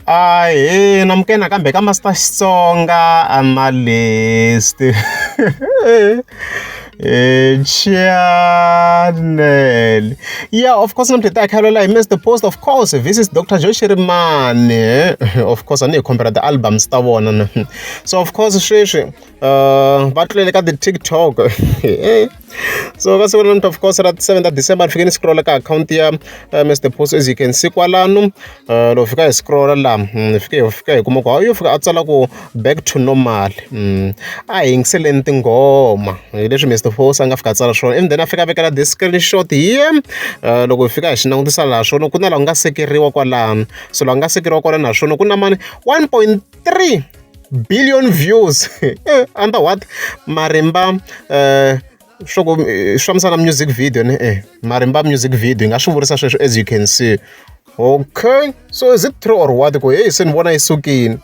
namukena kambe ka Master Xitsonga analyst. Channel. Yeah, of course, I'm I missed the post. Of course, this is Dr Joe Shirimani. Of course, I need to compare the albums. So, of course, but like at the TikTok. So that's one of course at 7th December if you can scroll like account here Mr. Post as you can see kwalano lo fika scroll la fika kuma kwa yo fika atsala ku back to normal excellent ngoma leswi Mr. Post anga fika tsala swona and then afika vekela this screenshot here loko fika xinangutisa la swona ku na la nga sekeriwa kwalano so la nga sekeriwa kwalano na swona ku na mani 1.3 billion views under what marimba Shamsana music video marimba music video nga swi vurisa sweswo as you can see. Okay, so is it true or what? Hey, sinibona isukini.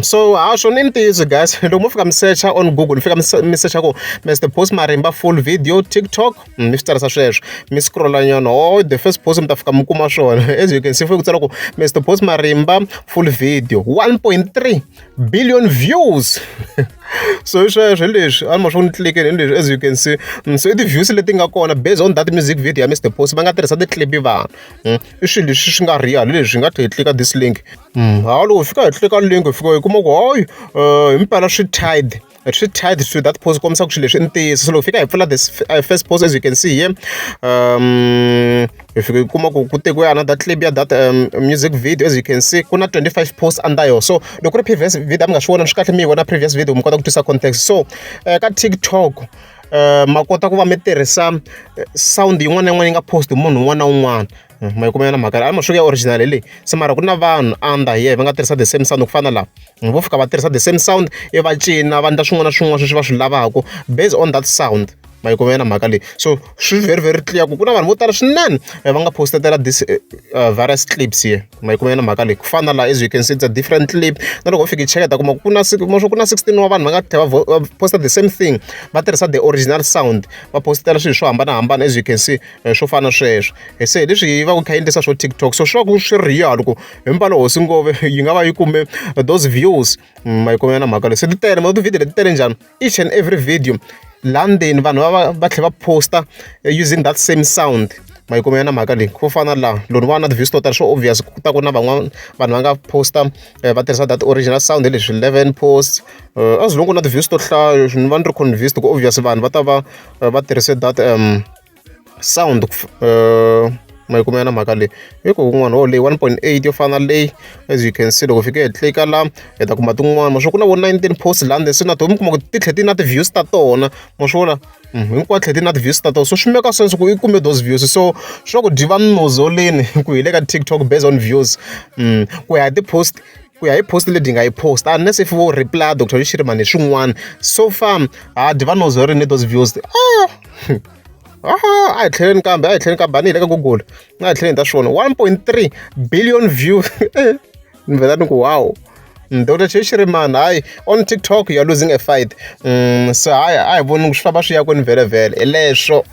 So swona i ntiyiso guys loko mo fika mi search on Google fika mi search ko Mr. Post marimba full video TikTok mi swi tsarisa sweswo mi scrolla nyana the first post mi ta fika mi kuma swona as you can see fika ku tsala ku Mr. Post marimba full video 1.3 billion views. So sweswo leswi a ni ma swo ni click leswi as you can see so i views leti nga kona based on that music video ya Mr. Post va nga tirhisa ti-clip vanhu i swilo leswi swi nga real leswi nga tlhe hi click this link loko fika hi click link fika hi kuma ku hayi himpela swi tied to that post komisa ku swilo leswi i ntiyiso so loko fika hi pfula this first post as you can see here if you kuma ku tekiwe another clip ya that music video as you can see kuna 25 posts under yo so loko ri previous video mi nga swi vona swi kahle mi vona previous video mi kota ku twisa context so ka TikTok ma kota ku va mi tirhisa sound yin'wana na yin'wana yi nga post munhu un'wana na un'wana ma yi kumela mhaka a ma swi ya original leyi se mara ku na vanhu under here va nga tirhisa the same sound ku fana la vo fika va tirhisa the same sound i va cina va endla swin'wana na swin'wana sweswi va swi lavaka based on that sound ma yi kumela mhaka leyi so swi very clear ku na vanhu vo tala swinene va nga postetela this various clips here ma yi kumela mhaka leyi ku fana la as you can see it's a different clip na loko u fika i cheka ta kuma ku na 16 wa vanhu va nga tlhela va posta the same thing va tirhisa the original sound va postetela swilo swo hambanahambana as you can see swo fana sweswo se leswi va ku kha yi endlisa swo TikTok so swa ku swi real ku himpalo hosi ngove yi nga va yi kume those views ma yi kumela mhaka leyi se ti tele ma ti-video leti tele njhani each and every video London vanhu va tlhela va posta using that same sound ma yi kumela mhaka leyi ku fana la loko va na ti-views to tala swo obvious ku ta ku na van'wana vanhu va nga posta va tirhisa that original sound leswi 11 posts as long na ti-views to hlaya ni va ni ri convinced ku obvious vanhu va ta va tirhise that sound ma yi kumela mhaka leyi hi ku kun'wana leyi 1.8 yo fana leyi as you can see loko fika hi tlika la hi ta kuma tin'wana ma swo ku na vo 19 posts lani se na to mi kuma ku ti tlhe ti na ti-views ta tona ma swi vona hinkwato tlhe ti na ti-views ta tona so swi meka sense ku i kume those views so swa ku diva minozoleni ku hi le ka TikTok based on views ku ya hi ti-post ku ya hi post leti nga yi post unless if vo reply Dr Joe Shirimani swin'wana so far diva nozorini those views a hi tlheleni kambe a hi tlheleni kambe a ni hi le ka Google a hi tlheleni ta swona 1.3 billion views ni vhela ni ku wow Dr Joe Shirimani hayi on TikTok you're losing a fight so hayi a hi voni swi famba swi ya kwini vhele hi leswo.